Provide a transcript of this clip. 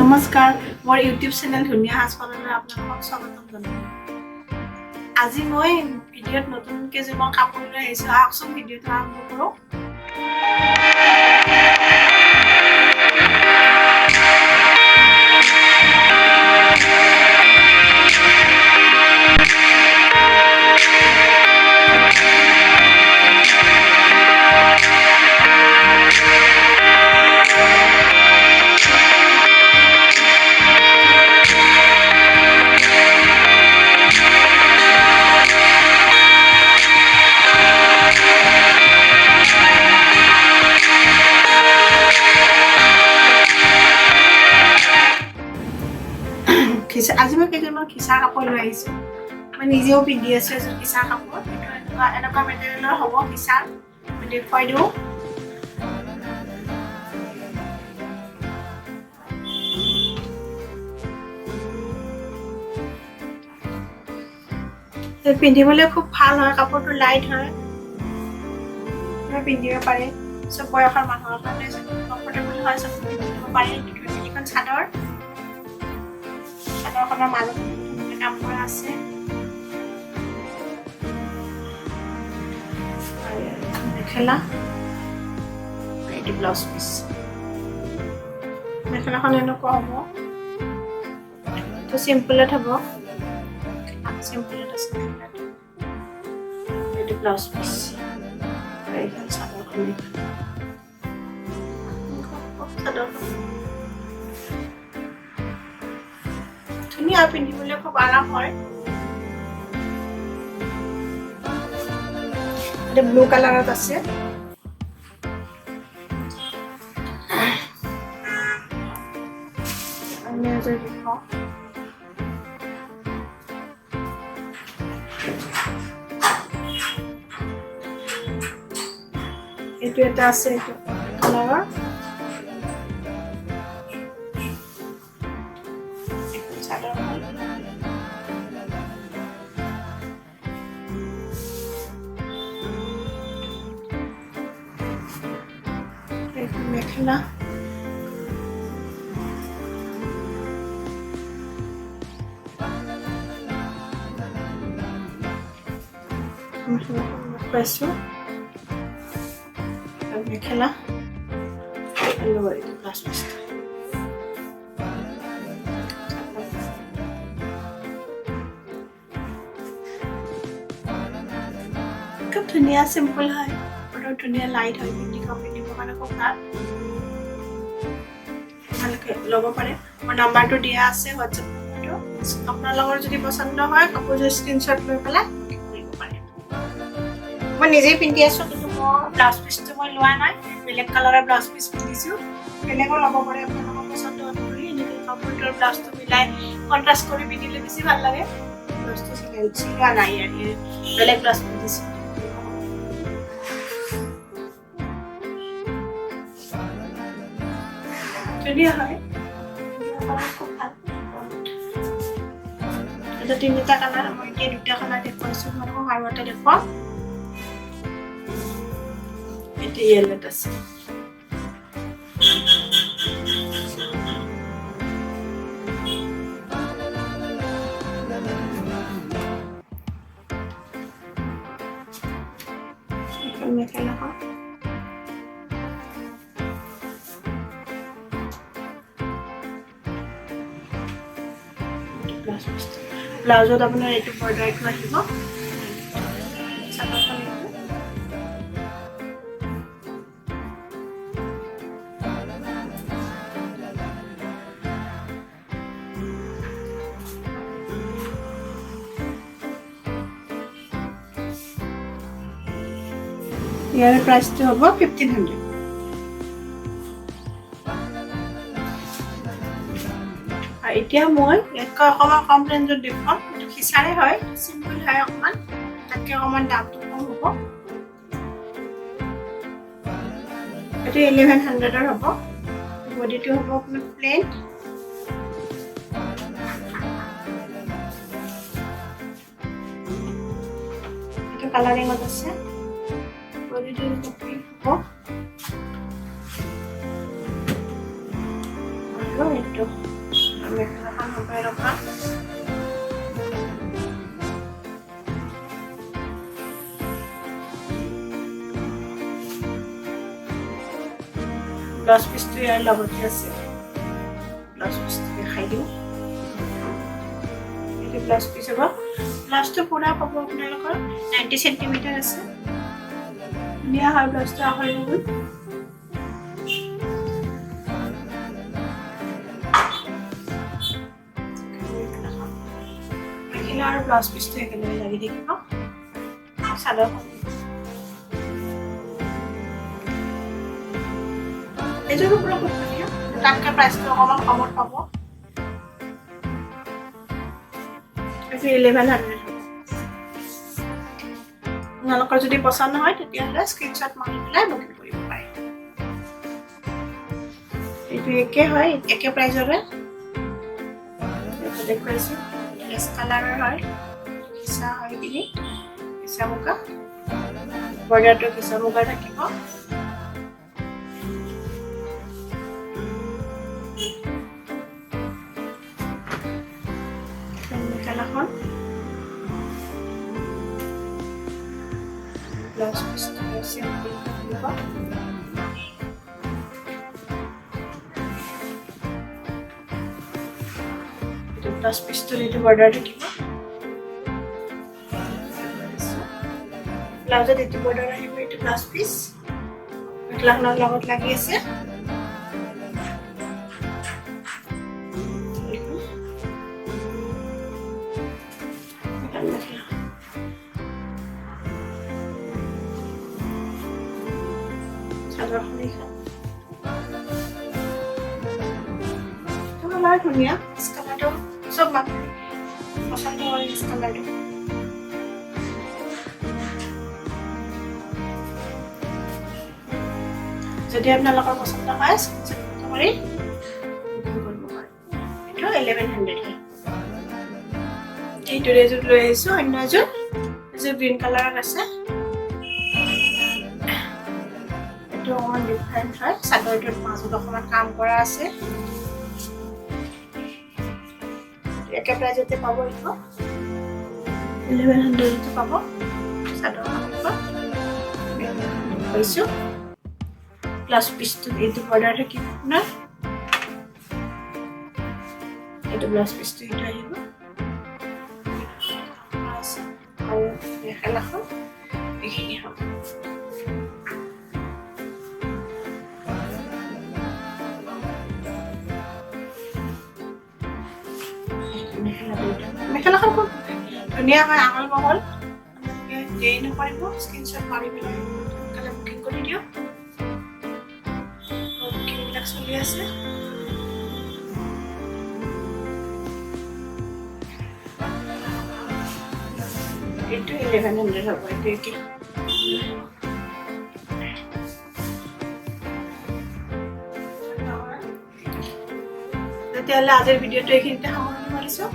নমস্কাৰ মোৰ YouTube channel ধুনীয়া সাজপাৰলৈ আপোনালোকক স্বাগতম জনালোঁ। আজি মই ভিডিঅ'ত নতুনকৈ যে মই কাপোৰ লৈ আহিছোঁ, আহকচোন ভিডিঅ'টো আৰম্ভ কৰোঁ। আজি মই কেইযোৰমান খিচা কাপোৰ লৈ আহিছোঁ। মই নিজেও পিন্ধি আছোঁ এযোৰ খিচা কাপোৰ। এনেকুৱা মেটেৰিয়েলৰ হ'ব খিচা, মই দেখুৱাই দিওঁ। পিন্ধিবলৈ খুব ভাল হয়, কাপোৰটো লাইট হয়, পিন্ধিব পাৰে। চব বয়সৰ মানুহৰ কাৰণে কমফৰ্টেবল হয়, চব পিন্ধিব পাৰে। এইখন চাদৰ, চাদৰখনৰ মাজত কাম কৰা আছে। মেখেলা, এইটো ব্লাউজ পিচ। মেখেলাখন এনেকুৱা হ'ব, এইটো চিম্পলত হ'ব, চিম্পলত আছে মেখেলাটো। এইটো ব্লাউজ পিচ, এইখন চাদৰখন। ধুনীয়া, পিন্ধিবলৈ খুব আৰাম হয়। এটা ব্লু কালাৰত আছে। এইটো এটা আছে, এইটো কালাৰৰ। মেখেলা, পাইছো মেখেলা, খুব ধুনীয়া, চিম্পল হয়, ধুনীয়া লাইট হয়, পিন্ধিবৰ কাৰণে খুব ভাল। ভালকে ল'ব পাৰে। মোৰ নাম্বাৰটো দিয়া আছে, হোৱাটছএপ নাম্বাৰটো। আপোনালোকৰ যদি পচন্দ হয় কাপোৰযোৰ স্ক্ৰীনশ্বট লৈ পেলাই কৰিব পাৰে। মই নিজেই পিন্ধি আছোঁ, কিন্তু মোৰ ব্লাউজ পিচটো মই লোৱা নাই, বেলেগ কালাৰৰ ব্লাউজ পিচ পিন্ধিছোঁ। বেলেগো ল'ব পাৰে আপোনালোকৰ পচন্দ অনুসৰি। এনেকৈ কাপোৰটোৰ ব্লাউজটো মিলাই কণ্ট্ৰাষ্ট কৰি পিন্ধিলে বেছি ভাল লাগে। ব্লাউজটো চিলোৱা নাই, বেলেগ ব্লাউজ পিন্ধিছোঁ। ধুনীয়া হয়, খুব ভাল। এটা তিনিটা কালাৰ, মই এতিয়া দুটা কালাৰ দেখুৱাইছোঁ মানুহক, আৰু এটা দেখুৱাম। এটা য়েলোত আছে। মেখেলাখন ব্লাউজত আপোনাৰ এইটো বৰ্ডাৰটো আহিব। চাদৰখন এইটো। ইয়াৰ প্ৰাইচটো হ'ব 1500। এতিয়া মই ইয়াতকৈ অকণমান কম ৰেঞ্জত দেখুৱাম। এইটো খিচাৰে হয়, চিম্পল হয় অকণমান, তাতকৈ অকণমান দামটো কম হ'ব। এইটো 1100ৰ হ'ব। বডিটো হ'ব আপোনাৰ প্লেন। এইটো কালাৰিঙত আছে। বডিটো প্লেন হ'ব। আৰু এইটো মেখেলাখন হ'ব এনেকুৱা ব্লাউজ পিচটো ইয়াৰ লগতে আছে ব্লাউজ পিচটো দেখাই দিওঁ এইটো ব্লাউজ পিচ হ'ব ব্লাউজটো পুৰা পাব আপোনালোকৰ 90 সেন্টিমিটাৰ আছে ধুনীয়া হয় ব্লাউজটো আহৰি হ'ল মেখেলা আৰু ব্লাউজ পিচটো একেলগে লাগি থাকিব চাদৰখন এইযোৰো পুৰা খুব ধুনীয়া তাতকৈ প্ৰাইচটো অকণমান কমত পাব এইটো 1100 আপোনালোকৰ যদি পচন্দ হয় তেতিয়াহ'লে স্ক্ৰীনশ্বট মাৰি পেলাই বুকিং কৰিব পাৰে এইটো একে হয় একে প্ৰাইজৰে দেখুৱাইছোঁ এছ কালাৰৰ হয় কিছা হয় কিনি কিছা মুগা বৰ্ডাৰটো কিছা মুগা থাকিব মেখেলাখন ব্লাউজ পিচটো চিম্পল থাকিব ব্লাউজ পিচটো এইটো বৰ্ডাৰ থাকিব ব্লাউজত এইটো বৰ্ডাৰ আহিব এইটো ব্লাউজ পিচ মেখেলাখনৰ লগত লাগি আছে ধুনীয়া কালাৰটো চব মানুহে পচন্দ কৰে কালাৰটো যদি আপোনালোকৰ পচন্দ হয় স্ক্ৰীনশ্বট কৰি বুকিং কৰিব পাৰে এইটো 1100 হয় এইটো এযোৰ লৈ আহিছোঁ অন্য এযোৰ গ্ৰীণ কালাৰত আছে এইটো অকণমান ডিফাৰেণ্ট হয় চাদৰটোত মাজত অকণমান কাম কৰা আছে একে প্ৰাইজতে পাব এইটো 1100 পাব চাদৰখন কৈছোঁ প্লাস পিচটো এইটো বৰ্ডাৰ থাকিব আপোনাৰ এইটো ব্লাউজ পিচটো এইটো আহিব আৰু মেখেলাখন এইখিনি হ'ব মেখেলাখন খুব ধুনীয়া হয় আহল বহল দেৰি নকৰিব স্ক্ৰীনশ্বট মাৰি পেলাই সোনকালে বুকিং কৰি দিয়ক বুকিংবিলাক চলি আছে এইটো 1100 হ'ব এইটো কি তেতিয়াহ'লে আজিৰ ভিডিঅ'টো এইখিনিতে সামৰণি মাৰিছোঁ